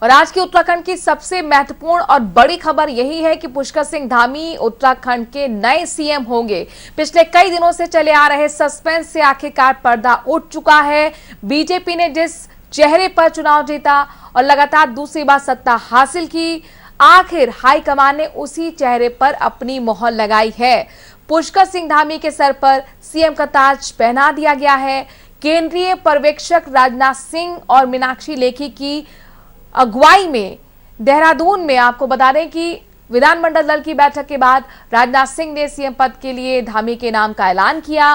और आज की उत्तराखंड की सबसे महत्वपूर्ण और बड़ी खबर यही है कि पुष्कर सिंह धामी उत्तराखंड के नए सीएम होंगे। पिछले कई दिनों से चले आ रहे सस्पेंस से आखिरकार पर्दा उठ चुका है। बीजेपी ने जिस चेहरे पर चुनाव जीता और लगातार दूसरी बार सत्ता हासिल की, आखिर हाईकमान ने उसी चेहरे पर अपनी मोहर लगाई है। पुष्कर सिंह धामी के सर पर सीएम का ताज पहना दिया गया है। केंद्रीय पर्यवेक्षक राजनाथ सिंह और मीनाक्षी लेखी की अगुवाई में देहरादून में, आपको बता दें कि विधानमंडल दल की बैठक के बाद राजनाथ सिंह ने सीएम पद के लिए धामी के नाम का ऐलान किया।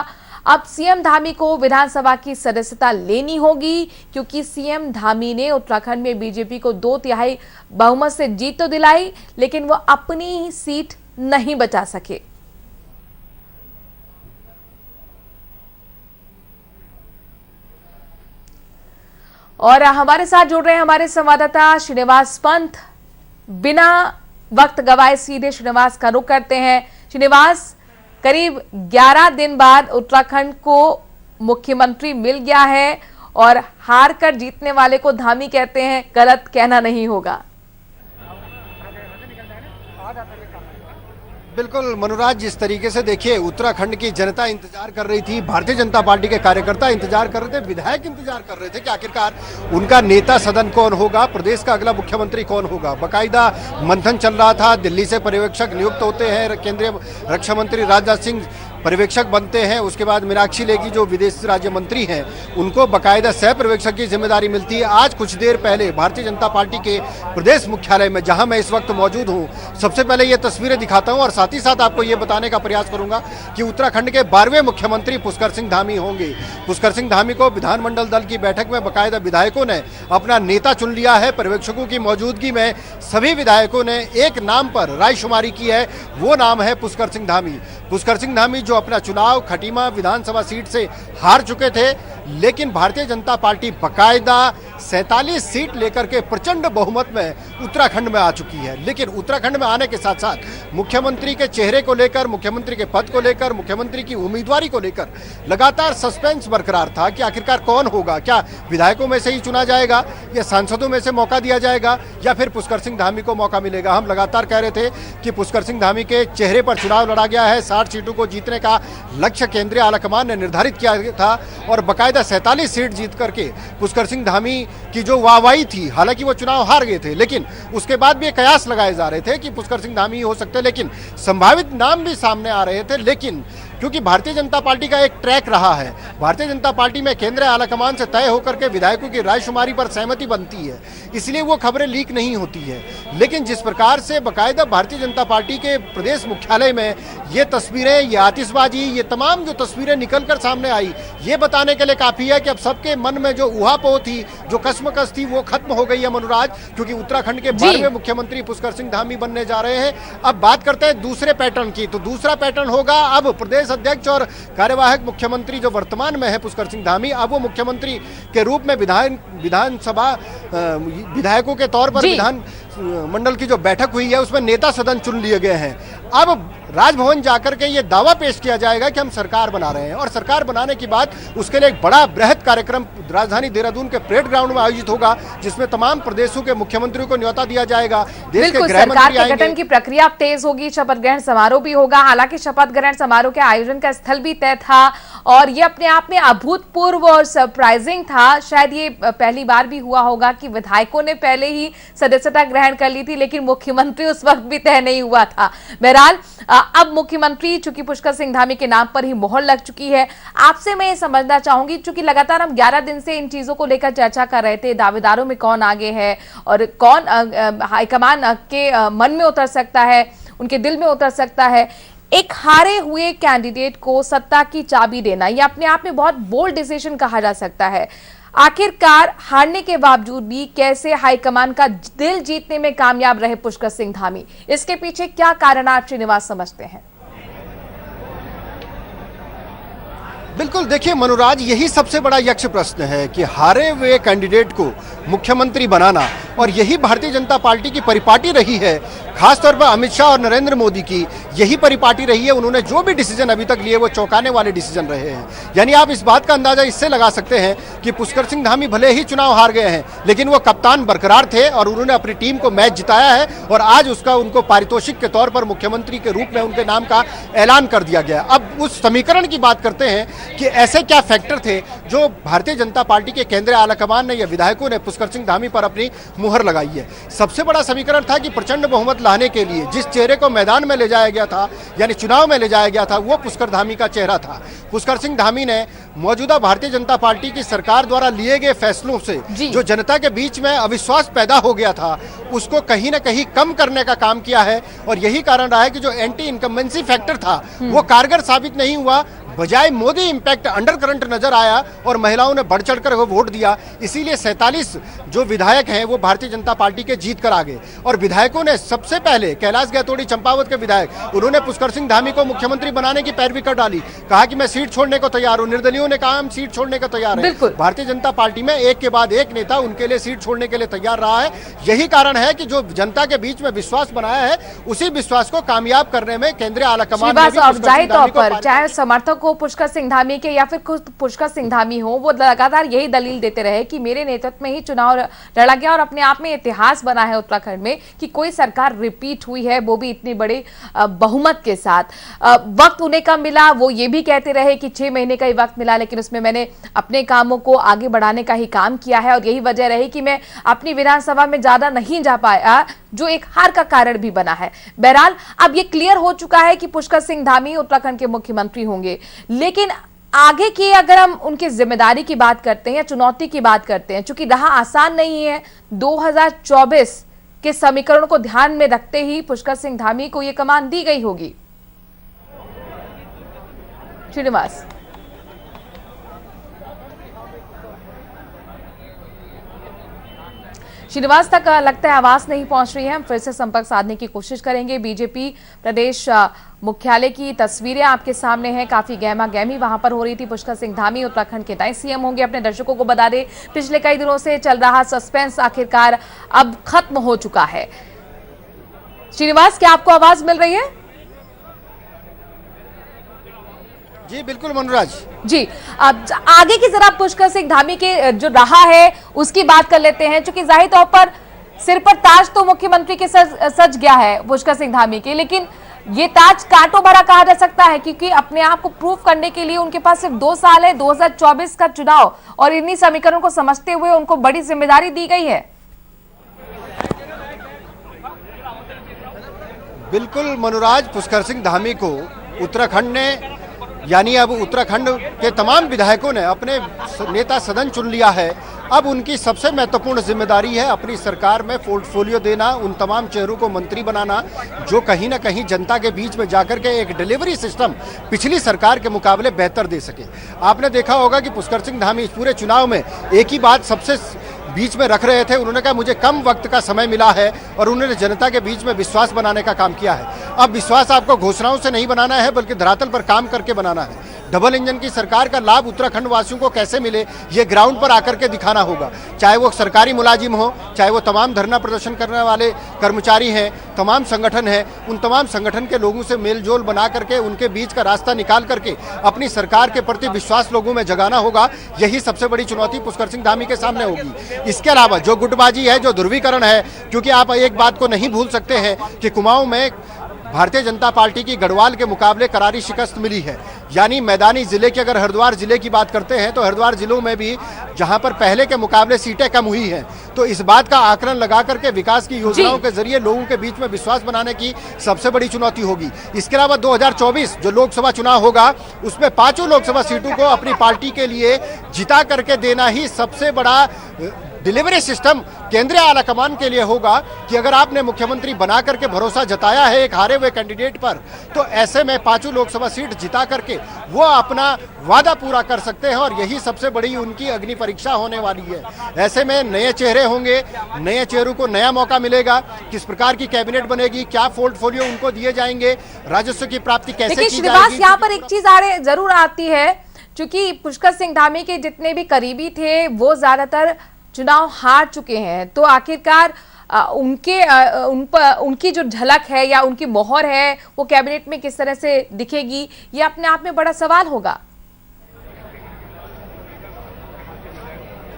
अब सीएम धामी को विधानसभा की सदस्यता लेनी होगी, क्योंकि सीएम धामी ने उत्तराखंड में बीजेपी को 2/3 बहुमत से जीत तो दिलाई, लेकिन वो अपनी ही सीट नहीं बचा सके। और हमारे साथ जुड़ रहे हैं हमारे संवाददाता श्रीनिवास पंत। बिना वक्त गवाए सीधे श्रीनिवास का रुख करते हैं। श्रीनिवास, करीब 11 दिन बाद उत्तराखंड को मुख्यमंत्री मिल गया है और हार कर जीतने वाले को धामी कहते हैं, गलत कहना नहीं होगा। बिल्कुल मनुराज, जिस तरीके से देखिए उत्तराखंड की जनता इंतजार कर रही थी, भारतीय जनता पार्टी के कार्यकर्ता इंतजार कर रहे थे, विधायक इंतजार कर रहे थे कि आखिरकार उनका नेता सदन कौन होगा, प्रदेश का अगला मुख्यमंत्री कौन होगा। बाकायदा मंथन चल रहा था, दिल्ली से पर्यवेक्षक नियुक्त होते हैं, केंद्रीय रक्षा मंत्री राजनाथ सिंह पर्यवेक्षक बनते हैं, उसके बाद मीनाक्षी लेखी जो विदेश राज्य मंत्री हैं उनको बाकायदा सह पर्यवेक्षक की जिम्मेदारी मिलती है। आज कुछ देर पहले भारतीय जनता पार्टी के प्रदेश मुख्यालय में, जहां मैं इस वक्त मौजूद हूं, सबसे पहले ये तस्वीरें दिखाता हूं और साथ ही साथ आपको ये बताने का प्रयास करूंगा कि उत्तराखंड के 12वें मुख्यमंत्री पुष्कर सिंह धामी होंगे। पुष्कर सिंह धामी को विधानमंडल दल की बैठक में बाकायदा विधायकों ने अपना नेता चुन लिया है। पर्यवेक्षकों की मौजूदगी में सभी विधायकों ने एक नाम पर रायशुमारी की है, वो नाम है पुष्कर सिंह धामी। पुष्कर सिंह धामी जो अपना चुनाव खटीमा विधानसभा सीट से हार चुके थे, लेकिन भारतीय जनता पार्टी बकायदा 47 सीट लेकर के प्रचंड बहुमत में उत्तराखंड में आ चुकी है। लेकिन उत्तराखंड में आने के साथ साथ मुख्यमंत्री के चेहरे को लेकर, मुख्यमंत्री के पद को लेकर, मुख्यमंत्री की उम्मीदवारी को लेकर लगातार सस्पेंस बरकरार था कि आखिरकार कौन होगा। क्या विधायकों में से ही चुना जाएगा या सांसदों में से मौका दिया जाएगा या फिर पुष्कर सिंह धामी को मौका मिलेगा। हम लगातार कह रहे थे कि पुष्कर सिंह धामी के चेहरे पर चुनाव लड़ा गया है। 60 सीटों को जीतने का लक्ष्य केंद्रीय आलाकमान ने निर्धारित किया था और बाकायदा 47 सीट जीत करके पुष्कर सिंह धामी की जो वाहवाही थी, हालांकि वो चुनाव हार गए थे, लेकिन उसके बाद भी कयास लगाए जा रहे थे कि पुष्कर सिंह धामी हो सकते हैं, लेकिन संभावित नाम भी सामने आ रहे थे। लेकिन क्योंकि भारतीय जनता पार्टी का एक ट्रैक रहा है, भारतीय जनता पार्टी में केंद्रीय आलाकमान से तय होकर के विधायकों की रायशुमारी पर सहमति बनती है, इसलिए वो खबरें लीक नहीं होती है। लेकिन जिस प्रकार से बाकायदा भारतीय जनता पार्टी के प्रदेश मुख्यालय में ये तस्वीरें, ये आतिशबाजी, ये तमाम जो तस्वीरें निकलकर सामने आई, ये बताने के लिए काफी है कि अब सबके मन में जो उहापोह थी, जो कश्मकश थी, वो खत्म हो गई है मनुराज, क्योंकि उत्तराखंड के 12वें मुख्यमंत्री पुष्कर सिंह धामी बनने जा रहे हैं। अब बात करते हैं दूसरे पैटर्न की, तो दूसरा पैटर्न होगा अब प्रदेश अध्यक्ष और कार्यवाहक मुख्यमंत्री जो वर्तमान में है पुष्कर सिंह धामी, अब वो मुख्यमंत्री के रूप में विधानसभा विधायकों के तौर पर विधान मंडल की जो बैठक हुई है उसमें नेता सदन चुन लिए गए हैं। अब राजभवन जाकर के ये दावा पेश किया जाएगा कि हम सरकार बना रहे हैं और सरकार बनाने के बाद उसके लिए एक बड़ा बृहद कार्यक्रम राजधानी देहरादून के परेड ग्राउंड में आयोजित होगा, जिसमें तमाम प्रदेशों के मुख्यमंत्रियों को न्योता दिया जाएगा। देश के गृह मंत्री आएंगे। गठन की प्रक्रिया तेज होगी, शपथ ग्रहण समारोह भी होगा। हालांकि शपथ ग्रहण समारोह के आयोजन का स्थल भी तय था और ये अपने आप में अभूतपूर्व और सरप्राइजिंग था। शायद ये पहली बार भी हुआ होगा कि विधायकों ने पहले ही सदस्यता ग्रहण कर ली थी, लेकिन मुख्यमंत्री उस वक्त भी तय नहीं हुआ था। बहरहाल अब मुख्यमंत्री, चूंकि पुष्कर सिंह धामी के नाम पर ही मोहर लग चुकी है, आपसे मैं ये समझना चाहूंगी, चूंकि लगातार हम 11 दिन से इन चीजों को लेकर चर्चा कर रहे थे, दावेदारों में कौन आगे है और कौन हाईकमान के मन में उतर सकता है, उनके दिल में उतर सकता है। एक हारे हुए कैंडिडेट को सत्ता की चाबी देना, यह अपने आप में बहुत बोल्ड डिसीजन कहा जा सकता है। आखिरकार हारने के बावजूद भी कैसे हाईकमान का दिल जीतने में कामयाब रहे पुष्कर सिंह धामी, इसके पीछे क्या कारण आप श्रीनिवास समझते हैं? बिल्कुल, देखिए मनुराज, यही सबसे बड़ा यक्ष प्रश्न है कि हारे हुए कैंडिडेट को मुख्यमंत्री बनाना, और यही भारतीय जनता पार्टी की परिपाटी रही है। खासतौर पर अमित शाह और नरेंद्र मोदी की यही परिपाटी रही है। उन्होंने जो भी डिसीजन अभी तक लिए वो चौंकाने वाले डिसीजन रहे हैं। यानी आप इस बात का अंदाजा इससे लगा सकते हैं कि पुष्कर सिंह धामी भले ही चुनाव हार गए हैं, लेकिन वो कप्तान बरकरार थे और उन्होंने अपनी टीम को मैच जिताया है, और आज उसका उनको पारितोषिक के तौर पर मुख्यमंत्री के रूप में उनके नाम का ऐलान कर दिया गया। अब उस समीकरण की बात करते हैं कि ऐसे क्या फैक्टर थे जो भारतीय जनता पार्टी के केंद्रीय आलाकमान ने या विधायकों ने पुष्कर सिंह धामी पर अपनी मुहर लगाई है। सबसे बड़ा समीकरण था कि प्रचंड बहुमत लाने के लिए जिस चेहरे को मैदान में ले जाया गया था, यानी चुनाव में ले जाया गया था, वो पुष्कर धामी का चेहरा था। पुष्कर सिंह धामी ने मौजूदा भारतीय जनता पार्टी की सरकार द्वारा लिए गए फैसलों से जो जनता के बीच में अविश्वास पैदा हो गया था, उसको कहीं ना कहीं कम करने का काम किया है। और यही कारण रहा है कि जो एंटी इनकम्बेंसी फैक्टर था वो कारगर साबित नहीं हुआ, बजाय मोदी इंपैक्ट अंडर करंट नजर आया और महिलाओं ने बढ़ चढ़कर वोट दिया। इसीलिए 47 जो विधायक हैं वो भारतीय जनता पार्टी के जीत कर आ गए। और विधायकों ने सबसे पहले कैलाश गैतोड़ी, चंपावत के विधायक, उन्होंने पुष्कर सिंह धामी को मुख्यमंत्री बनाने की पैरवी कर डाली, कहा कि मैं सीट छोड़ने को तैयार हूं। निर्दलीयों ने कहा हम सीट छोड़ने को तैयार है। भारतीय जनता पार्टी में एक के बाद एक नेता उनके लिए सीट छोड़ने के लिए तैयार रहा है। यही कारण है कि जो जनता के बीच में विश्वास बनाया है, उसी विश्वास को कामयाब करने में केंद्रीय आलाकमान चाहे समर्थक को पुष्कर सिंह धामी के या फिर खुद पुष्कर सिंह धामी हो, वो लगातार यही दलील देते रहे कि मेरे नेतृत्व में ही चुनाव लड़ा गया और अपने आप में इतिहास बना है उत्तराखंड में कि कोई सरकार रिपीट हुई है, वो भी इतनी बड़े बहुमत के साथ। वक्त उन्हें कम मिला, वो ये भी कहते रहे कि 6 महीने का ही वक्त मिला, लेकिन उसमें मैंने अपने कामों को आगे बढ़ाने का ही काम किया है और यही वजह रही कि मैं अपनी विधानसभा में ज्यादा नहीं जा पाया, जो एक हार का कारण भी बना है। बहरहाल अब ये क्लियर हो चुका है कि पुष्कर सिंह धामी उत्तराखंड के मुख्यमंत्री होंगे, लेकिन आगे की अगर हम उनकी जिम्मेदारी की बात करते हैं या चुनौती की बात करते हैं, चूंकि राह आसान नहीं है। 2024 के समीकरण को ध्यान में रखते ही पुष्कर सिंह धामी को यह कमान दी गई होगी। श्रीनिवास, श्रीनिवास तक लगता है आवाज नहीं पहुंच रही है, हम फिर से संपर्क साधने की कोशिश करेंगे। बीजेपी प्रदेश मुख्यालय की तस्वीरें आपके सामने हैं, काफी गहमा गहमी वहां पर हो रही थी। पुष्कर सिंह धामी उत्तराखंड के नए सीएम होंगे। अपने दर्शकों को बता दें, पिछले कई दिनों से चल रहा सस्पेंस आखिरकार अब खत्म हो चुका है। श्रीनिवास, क्या आपको आवाज मिल रही है? जी बिल्कुल मनोराज जी, अब आगे की जरा पुष्कर सिंह धामी के जो रहा है उसकी बात कर लेते हैं। चूंकि जाहिर तौर पर सिर पर ताज तो मुख्यमंत्री के सज गया है पुष्कर सिंह धामी के, लेकिन ये ताज कांटों भरा कहा जा सकता है क्योंकि अपने आप को प्रूव करने के लिए उनके पास सिर्फ 2 साल है, 2024 का चुनाव, और इन्हीं समीकरणों को समझते हुए उनको बड़ी जिम्मेदारी दी गई है। बिल्कुल मनोराज, पुष्कर सिंह धामी को उत्तराखंड ने, यानी अब उत्तराखंड के तमाम विधायकों ने अपने नेता सदन चुन लिया है। अब उनकी सबसे महत्वपूर्ण जिम्मेदारी है अपनी सरकार में पोर्टफोलियो देना, उन तमाम चेहरों को मंत्री बनाना जो कहीं ना कहीं जनता के बीच में जाकर के एक डिलीवरी सिस्टम पिछली सरकार के मुकाबले बेहतर दे सके। आपने देखा होगा कि पुष्कर सिंह धामी इस पूरे चुनाव में एक ही बात सबसे बीच में रख रहे थे। उन्होंने कहा मुझे कम वक्त का समय मिला है और उन्होंने जनता के बीच में विश्वास बनाने का काम किया है। अब विश्वास आपको घोषणाओं से नहीं बनाना है बल्कि धरातल पर काम करके बनाना है। डबल इंजन की सरकार का लाभ उत्तराखंड वासियों को कैसे मिले, ये ग्राउंड पर आकर के दिखाना होगा। चाहे वो सरकारी मुलाजिम हो, चाहे वो तमाम धरना प्रदर्शन करने वाले कर्मचारी हैं, तमाम संगठन हैं, उन तमाम संगठन के लोगों से मेल जोल बना करके उनके बीच का रास्ता निकाल करके अपनी सरकार के प्रति विश्वास लोगों में जगाना होगा। यही सबसे बड़ी चुनौती पुष्कर सिंह धामी के सामने होगी। इसके अलावा जो गुटबाजी है, जो ध्रुवीकरण है, क्योंकि आप एक बात को नहीं भूल सकते हैं कि कुमाऊं में भारतीय जनता पार्टी की गढ़वाल के मुकाबले करारी शिकस्त मिली है। यानी मैदानी जिले की अगर हरिद्वार जिले की बात करते हैं तो हरिद्वार जिलों में भी जहां पर पहले के मुकाबले सीटें कम हुई हैं, तो इस बात का आकलन लगा करके विकास की योजनाओं के जरिए लोगों के बीच में विश्वास बनाने की सबसे बड़ी चुनौती होगी। इसके अलावा 2024 जो लोकसभा चुनाव होगा उसमें 5 लोकसभा सीटों को अपनी पार्टी के लिए जिता करके देना ही सबसे बड़ा डिलीवरी सिस्टम केंद्रीय आलाकमान के लिए होगा कि अगर आपने मुख्यमंत्री बना करके भरोसा जताया है एक हारे हुए कैंडिडेट पर, तो ऐसे में 5 लोकसभा सीट जिता करके वो अपना वादा पूरा कर सकते हैं और यही सबसे बड़ी उनकी अग्नि परीक्षा होने वाली है। ऐसे में नए चेहरे होंगे, नए चेहरों को नया मौका मिलेगा, किस प्रकार की कैबिनेट बनेगी, क्या पोर्टफोलियो उनको दिए जाएंगे, राजस्व की प्राप्ति कैसे की जाएगी। यहाँ पर एक चीज जरूर आती है क्योंकि पुष्कर सिंह धामी के जितने भी करीबी थे वो ज्यादातर चुनाव हार चुके हैं, तो आखिरकार उनकी जो झलक है या उनकी मोहर है वो कैबिनेट में किस तरह से दिखेगी, ये अपने आप में बड़ा सवाल होगा।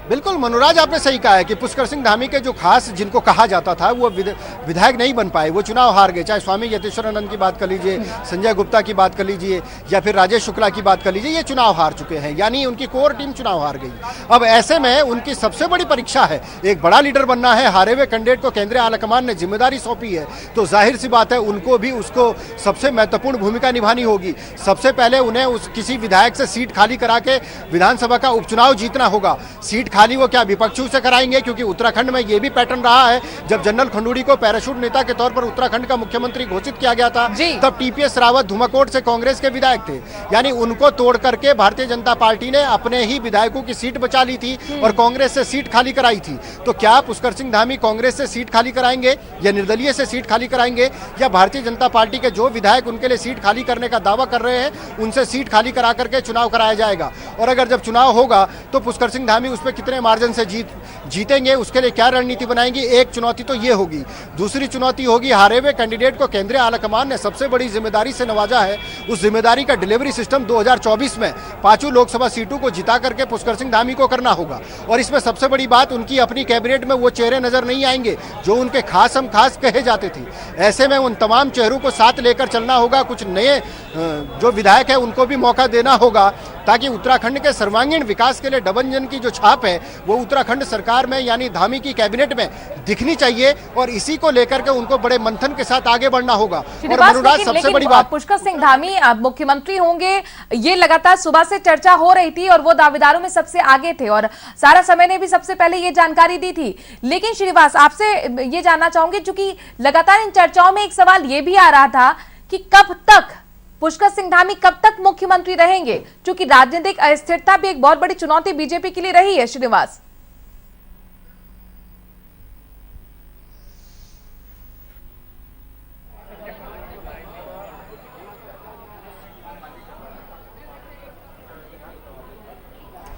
बिल्कुल मनुराज, आपने सही कहा है कि पुष्कर सिंह धामी के जो खास जिनको कहा जाता था वो विधायक नहीं बन पाए, वो चुनाव हार गए। चाहे स्वामी यतीश्वरानंद की बात कर लीजिए, संजय गुप्ता की बात कर लीजिए या फिर राजेश शुक्ला की बात कर लीजिए, ये चुनाव हार चुके हैं, यानी उनकी कोर टीम चुनाव हार गई। अब ऐसे में उनकी सबसे बड़ी परीक्षा है, एक बड़ा लीडर बनना है। हारे हुए कैंडिडेट को केंद्रीय आलाकमान ने जिम्मेदारी सौंपी है, तो जाहिर सी बात है उनको भी उसको सबसे महत्वपूर्ण भूमिका निभानी होगी। सबसे पहले उन्हें किसी विधायक से सीट खाली करा के विधानसभा का उपचुनाव जीतना होगा। सीट खाली वो क्या विपक्षियों से कराएंगे, क्योंकि उत्तराखंड में ये भी पैटर्न रहा है, जब जनरल खंडूड़ी को पैराशूट नेता के तौर पर उत्तराखंड का मुख्यमंत्री घोषित किया गया था, तब टीपीएस रावत धुमाकोट से कांग्रेस के विधायक थे, यानी उनको तोड़ करके भारतीय जनता पार्टी ने अपने ही विधायकों की सीट बचा ली थी और कांग्रेस से सीट खाली कराई थी। तो क्या पुष्कर सिंह धामी कांग्रेस से सीट खाली कराएंगे या निर्दलीय से सीट खाली कराएंगे, या भारतीय जनता पार्टी के जो विधायक उनके लिए सीट खाली करने का दावा कर रहे हैं उनसे सीट खाली करा करके चुनाव कराया जाएगा? और अगर जब चुनाव होगा तो पुष्कर सिंह धामी उस पर कितने मार्जिन से जीतेंगे, उसके लिए क्या रणनीति बनाएंगे? एक चुनौती तो ये होगी। दूसरी चुनौती होगी, हारे हुए कैंडिडेट को केंद्रीय आलाकमान ने सबसे बड़ी जिम्मेदारी से नवाजा है, उस जिम्मेदारी का डिलीवरी सिस्टम 2024 में 5 लोकसभा सीटों को जिता करके पुष्कर सिंह धामी को करना होगा। और इसमें सबसे बड़ी बात, उनकी अपनी कैबिनेट में वो चेहरे नजर नहीं आएंगे जो उनके खास कहे जाते थे। ऐसे में उन तमाम चेहरों को साथ लेकर चलना होगा, कुछ नए जो विधायक है उनको भी मौका देना होगा, ताकि उत्तराखंड के सर्वांगीण विकास के लिए डबल की जो छाप है वो उत्तराखंड सरकार में यानी धामी की कैबिनेट में दिखनी चाहिए, और इसी को लेकर के उनको बड़े मंथन के साथ आगे बढ़ना होगा। और अनुराग, सबसे बड़ी बात, पुष्कर सिंह धामी अब मुख्यमंत्री होंगे, ये लगातार सुबह से चर्चा हो रही थी और वो दावेदारों में सबसे आगे थे और सारा समय ने भी सबसे पहले ये जानकारी दी थी। लेकिन श्रीनिवास, आपसे ये जानना चाहूंगी, चूंकि लगातार इन चर्चाओं में एक सवाल ये भी आ रहा था कि कब तक पुष्कर सिंह धामी कब तक मुख्यमंत्री रहेंगे, क्योंकि राजनीतिक अस्थिरता भी एक बहुत बड़ी चुनौती बीजेपी के लिए रही है। श्रीनिवास,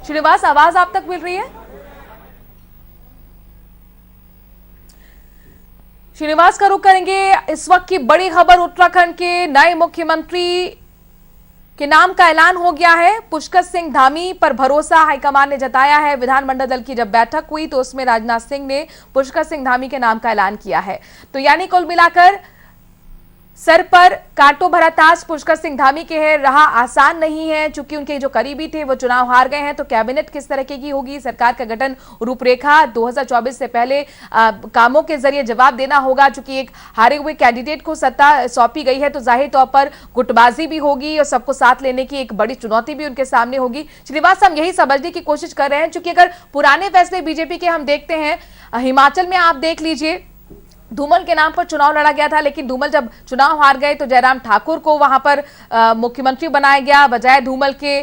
श्रीनिवास, आवाज आप तक मिल रही है? श्रीनिवास का रुख करेंगे। इस वक्त की बड़ी खबर, उत्तराखंड के नए मुख्यमंत्री के नाम का ऐलान हो गया है। पुष्कर सिंह धामी पर भरोसा हाईकमान ने जताया है। विधानमंडल दल की जब बैठक हुई तो उसमें राजनाथ सिंह ने पुष्कर सिंह धामी के नाम का ऐलान किया है। तो यानी कुल मिलाकर सर पर कांटों भरा ताज पुष्कर सिंह धामी के है, रहा आसान नहीं है, चूंकि उनके जो करीबी थे वो चुनाव हार गए हैं। तो कैबिनेट किस तरह की होगी, सरकार का गठन, रूपरेखा 2024 से पहले कामों के जरिए जवाब देना होगा। चूंकि एक हारे हुए कैंडिडेट को सत्ता सौंपी गई है तो जाहिर तौर पर गुटबाजी भी होगी और सबको साथ लेने की एक बड़ी चुनौती भी उनके सामने होगी। श्रीनिवास, हम यही समझने की कोशिश कर रहे हैं, चूंकि अगर पुराने फैसले बीजेपी के हम देखते हैं, हिमाचल में आप देख लीजिए, धूमल के नाम पर चुनाव लड़ा गया था, लेकिन धूमल जब चुनाव हार गए तो जयराम ठाकुर को वहां पर मुख्यमंत्री बनाया गया बजाय धूमल के।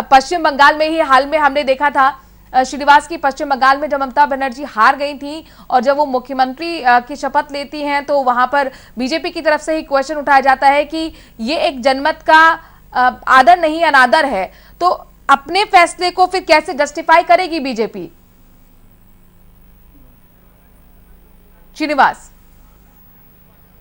पश्चिम बंगाल में ही हाल में हमने देखा था श्रीनिवास की, पश्चिम बंगाल में जब ममता बनर्जी हार गई थी और जब वो मुख्यमंत्री की शपथ लेती हैं तो वहां पर बीजेपी की तरफ से ही क्वेश्चन उठाया जाता है कि ये एक जनमत का आदर नहीं अनादर है। तो अपने फैसले को फिर कैसे जस्टिफाई करेगी बीजेपी? श्रीनिवास,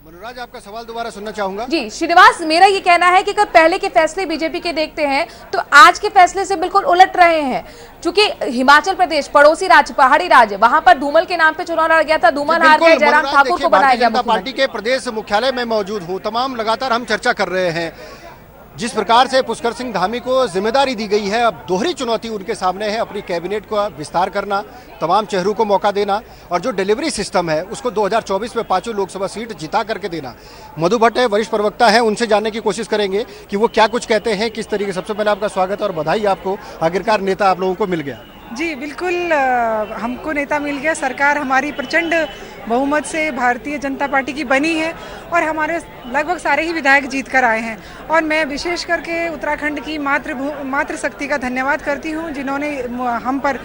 मनोराज, आपका सवाल दोबारा सुनना चाहूंगा। जी श्रीनिवास, मेरा ये कहना है कि अगर पहले के फैसले बीजेपी के देखते हैं तो आज के फैसले से बिल्कुल उलट रहे हैं। क्योंकि हिमाचल प्रदेश पड़ोसी राज्य, पहाड़ी राज्य, वहां पर धूमल के नाम पे चुनाव लड़ा गया था, धूमल हार गए, जयराम ठाकुर को बनाया गया। पार्टी के प्रदेश मुख्यालय में मौजूद हूँ, तमाम लगातार हम चर्चा कर रहे हैं जिस प्रकार से पुष्कर सिंह धामी को जिम्मेदारी दी गई है। अब दोहरी चुनौती उनके सामने है, अपनी कैबिनेट को विस्तार करना, तमाम चेहरों को मौका देना और जो डिलीवरी सिस्टम है उसको 2024 में 5 लोकसभा सीट जिता करके देना। मधु भट्ट है, वरिष्ठ प्रवक्ता है, उनसे जानने की कोशिश करेंगे कि वो क्या कुछ कहते हैं, किस तरीके। सबसे पहले आपका स्वागत और बधाई आपको, आखिरकार नेता आप लोगों को मिल गया। जी बिल्कुल, हमको नेता मिल गया। सरकार हमारी प्रचंड बहुमत से भारतीय जनता पार्टी की बनी है और हमारे लगभग सारे ही विधायक जीत कर आए हैं। और मैं विशेष करके उत्तराखंड की मातृ शक्ति का धन्यवाद करती हूं, जिन्होंने हम पर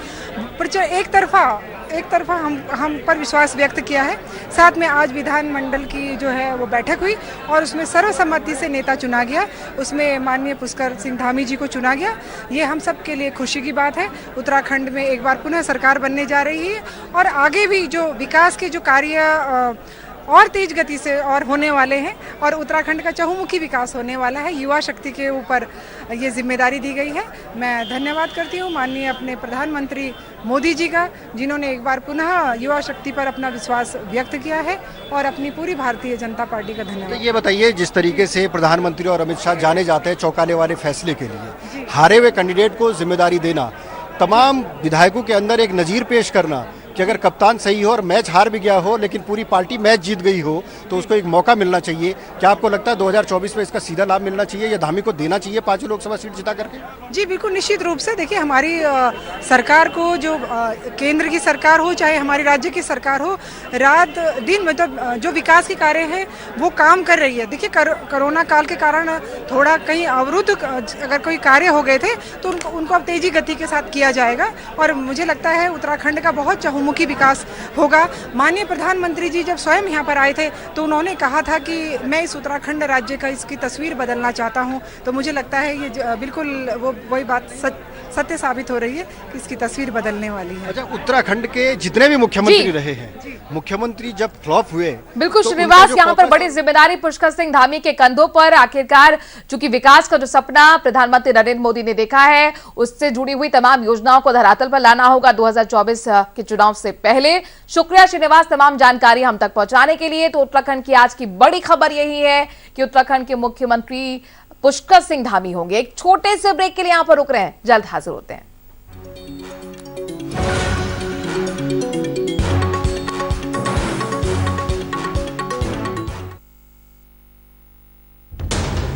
एक तरफा एक तरफा हम पर विश्वास व्यक्त किया है। साथ में आज विधानमंडल की जो है वो बैठक हुई और उसमें सर्वसम्मति से नेता चुना गया। उसमें माननीय पुष्कर सिंह धामी जी को चुना गया। ये हम सब के लिए खुशी की बात है। उत्तराखंड में एक बार पुनः सरकार बनने जा रही है और आगे भी जो विकास के जो कार्य और तेज गति से और होने वाले हैं और उत्तराखंड का चहुमुखी विकास होने वाला है। युवा शक्ति के ऊपर ये जिम्मेदारी दी गई है। मैं धन्यवाद करती हूँ माननीय अपने प्रधानमंत्री मोदी जी का, जिन्होंने एक बार पुनः युवा शक्ति पर अपना विश्वास व्यक्त किया है, और अपनी पूरी भारतीय जनता पार्टी का तो धन्यवाद। ये बताइए, जिस तरीके से प्रधानमंत्री और अमित शाह जाने जाते हैं चौंकाने वाले फैसले के लिए, हारे हुए कैंडिडेट को जिम्मेदारी देना, तमाम विधायकों के अंदर एक नजीर पेश करना कि अगर कप्तान सही हो और मैच हार भी गया हो लेकिन पूरी पार्टी मैच जीत गई हो तो उसको एक मौका मिलना चाहिए। क्या आपको लगता है 2024 में इसका सीधा लाभ मिलना चाहिए या धामी को देना चाहिए 5 लोकसभा सीट जिता करके? जी बिल्कुल, निश्चित रूप से। देखिए, हमारी सरकार को, जो केंद्र की सरकार हो चाहे हमारी राज्य की सरकार हो, रात दिन मतलब जो विकास के कार्य हैं वो काम कर रही है। देखिए, कोरोना काल के कारण थोड़ा कहीं अवरुद्ध अगर कोई कार्य हो गए थे तो उनको अब तेजी गति के साथ किया जाएगा और मुझे लगता है उत्तराखंड का बहुत मुखी विकास होगा। माननीय प्रधानमंत्री जी जब स्वयं यहाँ पर आए थे तो उन्होंने कहा था कि मैं इस उत्तराखंड राज्य का इसकी तस्वीर बदलना चाहता हूँ। तो मुझे लगता है ये बिल्कुल वही बात सत्य साबित हो रही है कि इसकी तस्वीर बदलने वाली है। अच्छा, उत्तराखंड के जितने भी मुख्यमंत्री रहे हैं, मुख्यमंत्री जब फ्लॉप हुए, बिल्कुल श्रीनिवास, यहाँ पर बड़ी जिम्मेदारी पुष्कर सिंह धामी के कंधों पर। आखिरकार चूंकि विकास का जो सपना प्रधानमंत्री नरेंद्र मोदी ने देखा है उससे जुड़ी हुई तमाम योजनाओं को धरातल पर लाना होगा 2024 के चुनाव से पहले। शुक्रिया श्रीनिवास तमाम जानकारी हम तक पहुंचाने के लिए। तो उत्तराखंड की आज की बड़ी खबर यही है कि उत्तराखंड के मुख्यमंत्री पुष्कर सिंह धामी होंगे। एक छोटे से ब्रेक के लिए यहां पर रुक रहे हैं, जल्द हाजिर होते हैं।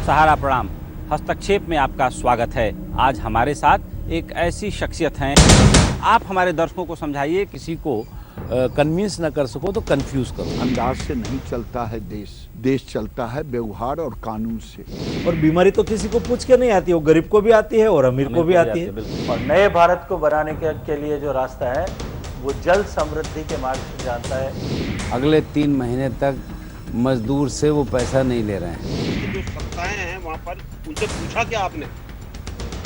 सहारा प्रणाम, हस्तक्षेप में आपका स्वागत है। आज हमारे साथ एक ऐसी शख्सियत हैं, आप हमारे दर्शकों को समझाइए। किसी को कन्विंस न कर सको तो कंफ्यूज करो। अंदाज से नहीं चलता है देश चलता है व्यवहार और कानून से। और बीमारी तो किसी को पूछ के नहीं आती, वो गरीब को भी आती है और अमीर को भी आती है। और नए भारत को बनाने के लिए जो रास्ता है वो जल समृद्धि के मार्ग से जाता है। अगले 3 महीने तक मजदूर से वो पैसा नहीं ले रहे हैं। जो सत्ताएं हैं वहाँ पर उनसे पूछा क्या आपने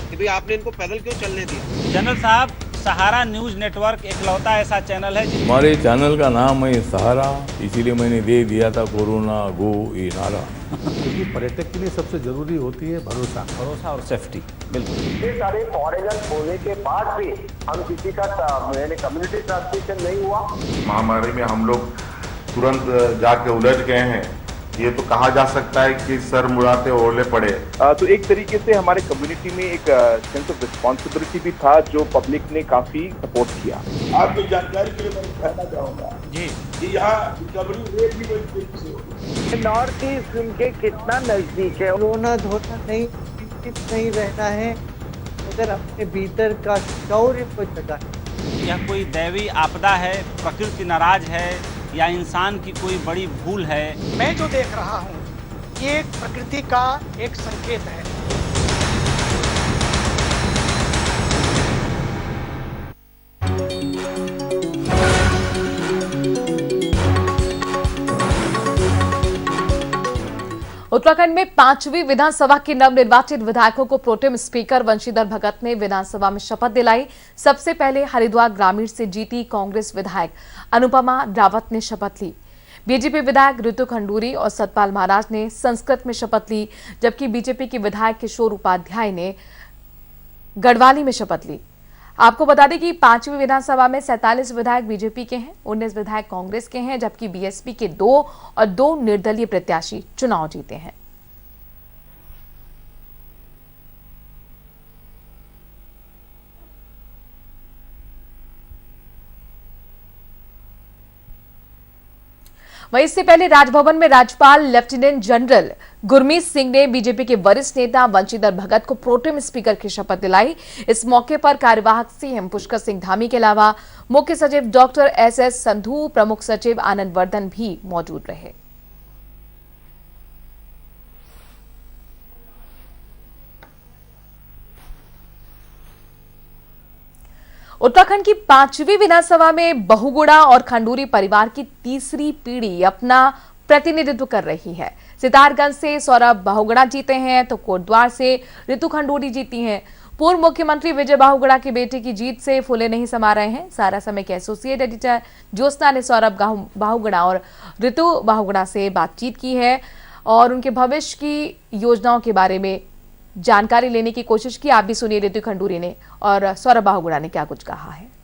कि भाई आपने इनको पैदल क्यों चलने दिया? जनरल साहब, सहारा न्यूज नेटवर्क एकलौता ऐसा चैनल है हमारे चैनल का नाम है सहारा, इसीलिए मैंने दे दिया था कोरोना गो ये नारा। क्योंकि पर्यटक के लिए सबसे जरूरी होती है भरोसा और सेफ्टी। बिल्कुल, ये सारे फॉरेनर होने के बाद भी हम किसी का कम्युनिटी ट्रांसमिशन नहीं हुआ। महामारी में हम लोग तुरंत जाके उलझ गए हैं, ये तो कहा जा सकता है कि सर मुड़ाते ओले पड़े। तो एक तरीके से हमारे कम्युनिटी में एक सेंस ऑफ रिस्पॉन्सिबिलिटी भी था जो पब्लिक ने काफी सपोर्ट किया। आपकी जानकारी के लिए मैं कहना चाहूँगा जी कि यहाँ रिकवरी रेट भी बड़ी तेजी से हो रही है। नॉर्थ ईस्ट उनके कितना नजदीक है। रोना धोना नहीं रहना है, अगर अपने भीतर का शौर्य को जगा। यह कोई दैवी आपदा है, प्रकृति नाराज है या इंसान की कोई बड़ी भूल है? मैं जो देख रहा हूँ ये प्रकृति का एक संकेत है। उत्तराखंड में 5वीं विधानसभा के नवनिर्वाचित विधायकों को प्रोटेम स्पीकर वंशीधर भगत ने विधानसभा में शपथ दिलाई। सबसे पहले हरिद्वार ग्रामीण से जीती कांग्रेस विधायक अनुपमा रावत ने शपथ ली। बीजेपी विधायक ऋतु खंडूरी और सतपाल महाराज ने संस्कृत में शपथ ली, जबकि बीजेपी के विधायक किशोर उपाध्याय ने गढ़वाली में शपथ ली। आपको बता दें कि 5वीं विधानसभा में 47 विधायक बीजेपी के हैं, 19 विधायक कांग्रेस के हैं, जबकि बीएसपी के 2 और 2 निर्दलीय प्रत्याशी चुनाव जीते हैं। वहीं इससे पहले राजभवन में राज्यपाल लेफ्टिनेंट जनरल गुरमीत सिंह ने बीजेपी के वरिष्ठ नेता वंशीधर भगत को प्रोटेम स्पीकर की शपथ दिलाई। इस मौके पर कार्यवाहक सीएम पुष्कर सिंह धामी के अलावा मुख्य सचिव डॉक्टर एसएस संधू, प्रमुख सचिव आनंद वर्धन भी मौजूद रहे। उत्तराखंड की 5वीं विधानसभा में बहुगुणा और खंडूरी परिवार की तीसरी पीढ़ी अपना प्रतिनिधित्व कर रही है। सितारगंज से सौरभ बहुगुणा जीते हैं तो कोटद्वार से ऋतु खंडूरी जीती हैं। पूर्व मुख्यमंत्री विजय बहुगुणा के बेटे की जीत से फूले नहीं समा रहे हैं। सारा समय के एसोसिएट एडिटर ज्योत्सना ने सौरभ बहुगुणा और ऋतु बहुगुणा से बातचीत की है और उनके भविष्य की योजनाओं के बारे में जानकारी लेने की कोशिश की। आप भी सुनिए ऋतु खंडूरी ने और सौरभ बहुगुणा ने क्या कुछ कहा है।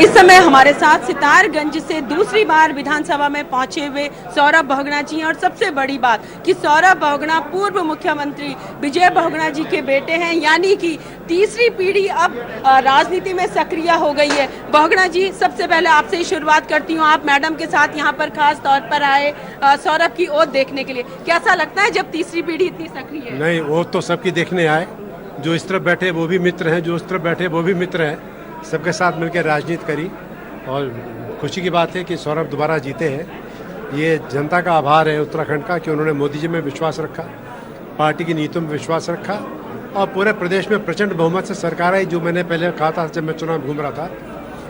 इस समय हमारे साथ सितारगंज से दूसरी बार विधानसभा में पहुंचे हुए सौरभ बहुगुणा जी हैं और सबसे बड़ी बात कि सौरभ बहुगुणा पूर्व मुख्यमंत्री विजय बहुगुणा जी के बेटे हैं, यानी कि तीसरी पीढ़ी अब राजनीति में सक्रिय हो गई है। बहुगुणा जी, सबसे पहले आपसे ही शुरुआत करती हूँ। आप मैडम के साथ यहाँ पर खास तौर पर आए सौरभ की ओर देखने के लिए, कैसा लगता है जब तीसरी पीढ़ी इतनी सक्रिय है? नहीं, वो तो सबकी देखने आए, जो इस तरफ बैठे वो भी मित्र हैं, जो उस तरफ बैठे वो भी मित्र हैं, सबके साथ मिलकर राजनीति करी और खुशी की बात है कि सौरभ दोबारा जीते हैं। ये जनता का आभार है उत्तराखंड का कि उन्होंने मोदी जी में विश्वास रखा, पार्टी की नीतियों में विश्वास रखा और पूरे प्रदेश में प्रचंड बहुमत से सरकार आई, जो मैंने पहले कहा था जब मैं चुनाव घूम रहा था।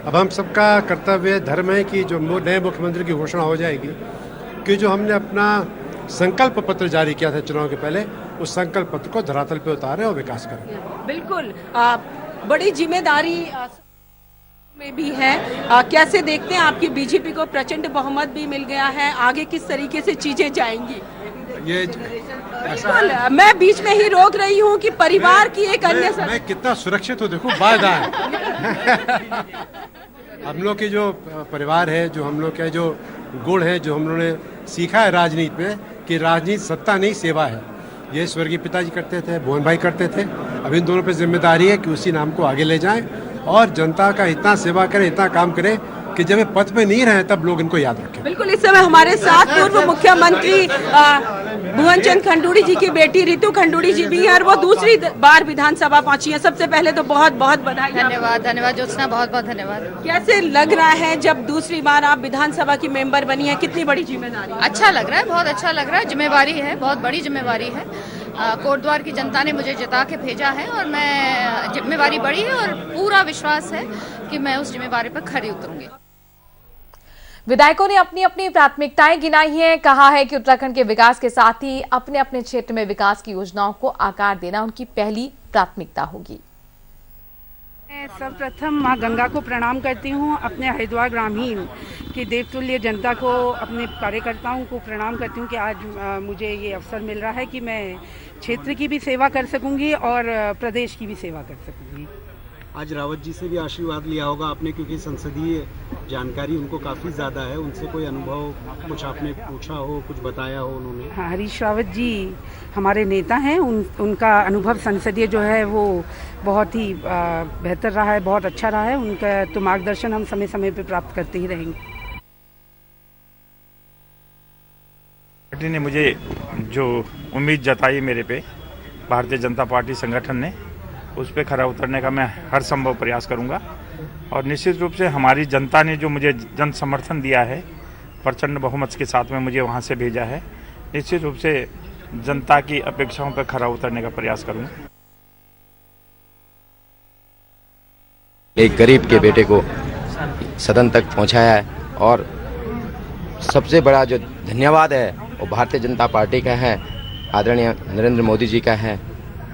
अब हम सबका कर्तव्य धर्म है कि जो नए मुख्यमंत्री की घोषणा हो जाएगी कि जो हमने अपना संकल्प पत्र जारी किया था चुनाव के पहले, उस संकल्प पत्र को धरातल पे उतारें और विकास करें। बिल्कुल, बड़ी जिम्मेदारी में भी है। कैसे देखते हैं आपकी बीजेपी को प्रचंड बहुमत भी मिल गया है, आगे किस तरीके से चीजें जाएंगी? ये बिल्कुल, मैं बीच में ही रोक रही हूँ कि परिवार की एक अन्य मैं कितना सुरक्षित हूँ, देखो वादा है। हम लोग के जो परिवार है, जो हम लोग के जो गुण है, जो हम लोगों ने सीखा है राजनीति में कि राजनीति सत्ता नहीं सेवा है। ये स्वर्गीय पिताजी करते थे, भुवन भाई करते थे। अब इन दोनों पे जिम्मेदारी है कि उसी नाम को आगे ले जाएं और जनता का इतना सेवा करें, इतना काम करें कि जब ये पद पे नहीं रहे तब लोग इनको याद रखें। बिल्कुल, इस समय हमारे साथ पूर्व मुख्यमंत्री भुवन चंद खंडूरी जी की बेटी ऋतु खंडूरी जी भी हैं और वो दूसरी बार विधानसभा पहुंची हैं। सबसे पहले तो बहुत बहुत बधाई। धन्यवाद ज्योत्सना, बहुत बहुत धन्यवाद। कैसे लग रहा है जब दूसरी बार आप विधानसभा की मेंबर बनी है, कितनी बड़ी जिम्मेदारी? अच्छा लग रहा है, बहुत अच्छा लग रहा है। जिम्मेवारी है, बहुत बड़ी जिम्मेवारी है। कोटद्वार की जनता ने मुझे जिता के भेजा है और मैं जिम्मेवारी बड़ी है और पूरा विश्वास है कि मैं उस जिम्मेवारी पर खरी उतरूंगी। विधायकों ने अपनी अपनी प्राथमिकताएं गिनाई हैं। कहा है कि उत्तराखंड के विकास के साथ ही अपने अपने क्षेत्र में विकास की योजनाओं को आकार देना उनकी पहली प्राथमिकता होगी। मैं सर्वप्रथम मां गंगा को प्रणाम करती हूं, अपने हरिद्वार ग्रामीण की देवतुल्य जनता को, अपने कार्यकर्ताओं को प्रणाम करती हूं कि आज मुझे ये अवसर मिल रहा है कि मैं क्षेत्र की भी सेवा कर सकूंगी और प्रदेश की भी सेवा कर सकूंगी। आज रावत जी से भी आशीर्वाद लिया होगा आपने, क्योंकि संसदीय जानकारी उनको काफ़ी ज़्यादा है। उनसे कोई अनुभव कुछ आपने पूछा हो, कुछ बताया हो उन्होंने? हाँ, हरीश रावत जी हमारे नेता हैं, उनका अनुभव संसदीय जो है वो बहुत ही बेहतर रहा है, बहुत अच्छा रहा है। उनका तो मार्गदर्शन हम समय समय पर प्राप्त करते ही रहेंगे। पार्टी ने मुझे जो उम्मीद जताई मेरे पे, भारतीय जनता पार्टी संगठन ने, उस पर खरा उतरने का मैं हर संभव प्रयास करूंगा और निश्चित रूप से हमारी जनता ने जो मुझे जन समर्थन दिया है, प्रचंड बहुमत के साथ में मुझे वहां से भेजा है, निश्चित रूप से जनता की अपेक्षाओं पर खरा उतरने का प्रयास करूंगा। एक गरीब के बेटे को सदन तक पहुंचाया है और सबसे बड़ा जो धन्यवाद है वो भारतीय जनता पार्टी का है, आदरणीय नरेंद्र मोदी जी का है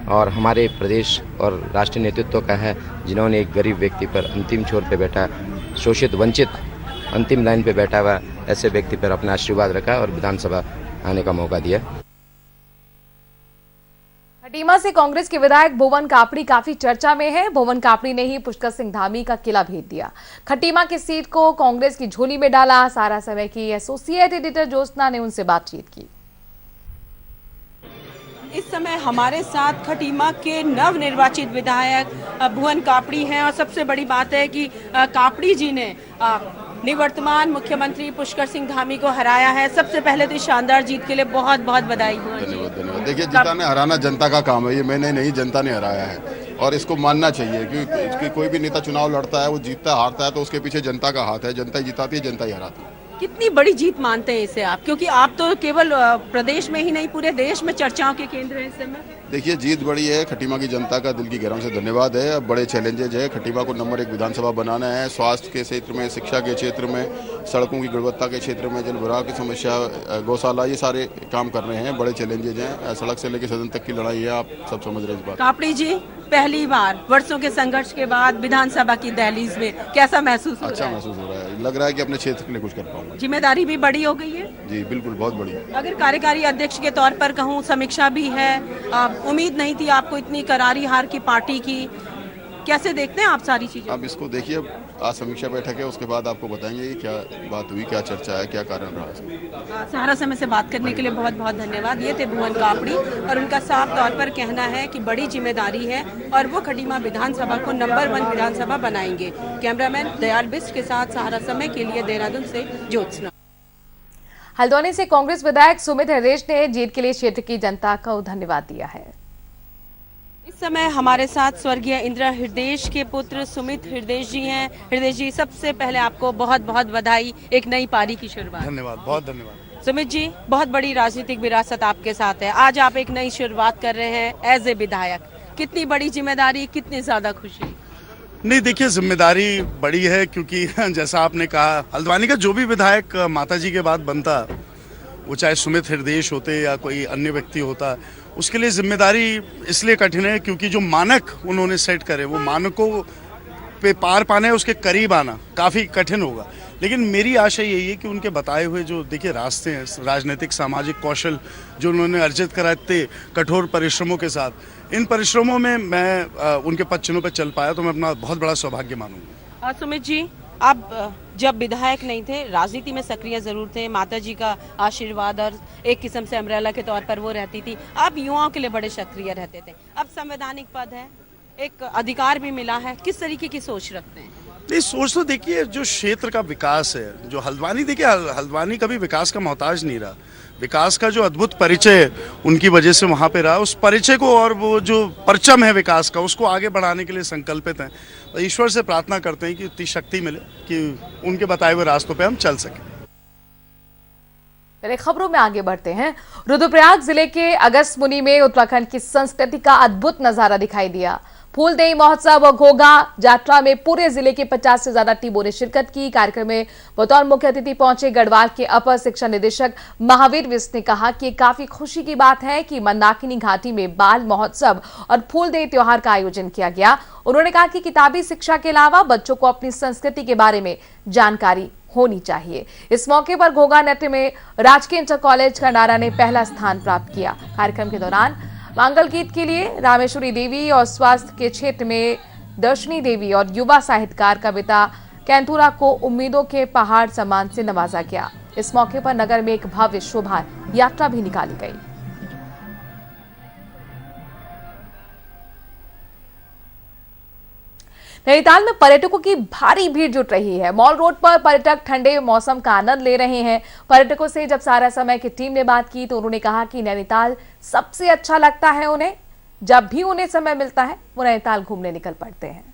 और हमारे प्रदेश और राष्ट्रीय नेतृत्व का है, जिन्होंने एक गरीब व्यक्ति पर अंतिम छोर पे बैठा, शोषित वंचित अंतिम लाइन पे बैठा हुआ ऐसे व्यक्ति पर अपना आशीर्वाद रखा और विधानसभा आने का मौका दिया। खटीमा से कांग्रेस के विधायक भुवन कापड़ी काफी चर्चा में है। भुवन कापड़ी ने ही पुष्कर सिंह धामी का किला भेज दिया, खटीमा की सीट को कांग्रेस की झोली में डाला। सारा समय की एसोसिएट एडिटर ज्योत्सना ने उनसे बातचीत की। इस समय हमारे साथ खटीमा के नवनिर्वाचित विधायक भुवन कापड़ी हैं और सबसे बड़ी बात है कि कापड़ी जी ने निवर्तमान मुख्यमंत्री पुष्कर सिंह धामी को हराया है। सबसे पहले तो शानदार जीत के लिए बहुत बहुत बधाई। धन्यवाद। देखिए, जिताने हराना जनता का काम है, ये मैंने नहीं, जनता ने हराया है और इसको मानना चाहिए कि कोई भी नेता चुनाव लड़ता है, वो जीतता हारता है तो उसके पीछे जनता का हाथ है। जनता ही जिताती है, जनता ही हराती है। कितनी बड़ी जीत मानते हैं इसे आप, क्योंकि आप तो केवल प्रदेश में ही नहीं पूरे देश में चर्चाओं के केंद्र हैं इस समय। देखिए, जीत बड़ी है। खटीमा की जनता का दिल की गहराई से धन्यवाद है। अब बड़े चैलेंजेज है। खटीमा को नंबर 1 विधानसभा बनाना है। स्वास्थ्य के क्षेत्र में, शिक्षा के क्षेत्र में, सड़कों की गुणवत्ता के क्षेत्र में, जल भराव की समस्या, गौशाला, ये सारे काम कर रहे हैं। बड़े चैलेंजेज हैं। सड़क से लेकर सदन तक की लड़ाई है। आप सब समझ रहे हैं इस बात। कापड़ी जी, पहली बार वर्षों के संघर्ष के बाद विधानसभा की दहलीज में कैसा महसूस हो रहा है? अच्छा महसूस हो रहा है। लग रहा है कि अपने क्षेत्र के लिए कुछ कर पाऊंगा। जिम्मेदारी भी बड़ी हो गई है? जी बिल्कुल, बहुत बड़ी। अगर कार्यकारी अध्यक्ष के तौर पर कहूँ, समीक्षा भी है, उम्मीद नहीं थी आपको इतनी करारी हार की पार्टी की, कैसे देखते हैं आप सारी चीजें? अब इसको देखिए, आज समीक्षा बैठक है, उसके बाद आपको बताएंगे क्या बात हुई, क्या चर्चा है, क्या कारण रहा। सहारा समय से बात करने के लिए बहुत बहुत धन्यवाद। ये थे भुवन कापड़ी और उनका साफ तौर पर कहना है कि बड़ी जिम्मेदारी है और वो खटीमा विधानसभा को नंबर 1 विधानसभा बनाएंगे। कैमरामैन दयाल बिस्ट के साथ सहारा समय के लिए देहरादून से ज्योत्सना। हल्द्वानी से कांग्रेस विधायक सुमित हृदय ने जीत के लिए क्षेत्र की जनता को धन्यवाद दिया है। इस समय हमारे साथ स्वर्गीय इंदिरा हृदय के पुत्र सुमित हृदय जी हैं। हृदय जी, सबसे पहले आपको बहुत बहुत बधाई, एक नई पारी की शुरुआत। धन्यवाद, बहुत धन्यवाद। सुमित जी, बहुत बड़ी राजनीतिक विरासत आपके साथ है। आज आप एक नई शुरुआत कर रहे हैं एज ए विधायक, कितनी बड़ी जिम्मेदारी, कितनी ज्यादा खुशी? नहीं, देखिए, जिम्मेदारी बड़ी है क्योंकि जैसा आपने कहा, हल्द्वानी का जो भी विधायक माता जी के बाद बनता, वो चाहे सुमित हृदय होते या कोई अन्य व्यक्ति होता, उसके लिए जिम्मेदारी इसलिए कठिन है क्योंकि जो मानक उन्होंने सेट करे, वो मानकों पे पार पाने, उसके करीब आना काफ़ी कठिन होगा। लेकिन मेरी आशा यही है कि उनके बताए हुए जो देखिए रास्ते हैं, राजनीतिक सामाजिक कौशल जो उन्होंने अर्जित कराए थे कठोर परिश्रमों के साथ, इन परिश्रमों में मैं उनके पद चिन्हों पर चल पाया, तो मैं अपना बहुत बड़ा सौभाग्य मानूंगा। सुमित जी, आप जब विधायक नहीं थे, राजनीति में सक्रिय जरूर थे, माता जी का आशीर्वाद और एक किस्म से अम्ब्रेला के तौर पर वो रहती थी, आप युवाओं के लिए बड़े सक्रिय रहते थे। अब संवैधानिक पद है, एक अधिकार भी मिला है, किस तरीके की सोच रखते हैं? नहीं, सोच तो देखिए, जो क्षेत्र का विकास है, जो हल्द्वानी, देखिए हल्द्वानी कभी विकास का मोहताज नहीं रहा। विकास का जो अद्भुत परिचय उनकी वजह से वहाँ पे रहा, उस परिचय को और वो जो परचम है विकास का, उसको आगे बढ़ाने के लिए संकल्पित हैं। तो ईश्वर से प्रार्थना करते हैं कि इतनी शक्ति मिले कि उनके बताए हुए रास्तों पे हम चल सकें। पहले खबरों में आगे बढ़ते हैं। रुद्रप्रयाग जिले के अगस्त मुनि में उत्तराखंड की संस्कृति का अद्भुत नजारा दिखाई दिया। फूलदेई महोत्सव और घोगा यात्रा में पूरे जिले के 50 से ज्यादा टीमों ने शिरकत की। कार्यक्रम में बतौर मुख्य अतिथि पहुंचे गढ़वाल के अपर शिक्षा निदेशक महावीर विष्ट ने कहा कि काफी खुशी की बात है कि मंदाकिनी घाटी में बाल महोत्सव और फूलदेई त्योहार का आयोजन किया गया। उन्होंने कहा कि किताबी शिक्षा के अलावा बच्चों को अपनी संस्कृति के बारे में जानकारी होनी चाहिए। इस मौके पर घोगा नृत्य में राजकीय इंटर कॉलेज खंडारा ने पहला स्थान प्राप्त किया। कार्यक्रम के दौरान मंगल गीत के लिए रामेश्वरी देवी और स्वास्थ्य के क्षेत्र में दर्शनी देवी और युवा साहित्यकार कविता कैंथुरा को उम्मीदों के पहाड़ सम्मान से नवाजा गया। इस मौके पर नगर में एक भव्य शोभा यात्रा भी निकाली गई। नैनीताल में पर्यटकों की भारी भीड़ जुट रही है। मॉल रोड पर पर्यटक ठंडे मौसम का आनंद ले रहे हैं। पर्यटकों से जब सहारा समय की टीम ने बात की तो उन्होंने कहा कि नैनीताल सबसे अच्छा लगता है उन्हें। जब भी उन्हें समय मिलता है वो नैनीताल घूमने निकल पड़ते हैं।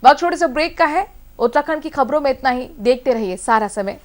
वक्त छोटे से ब्रेक का है। उत्तराखंड की खबरों में इतना ही। देखते रहिए सहारा समय।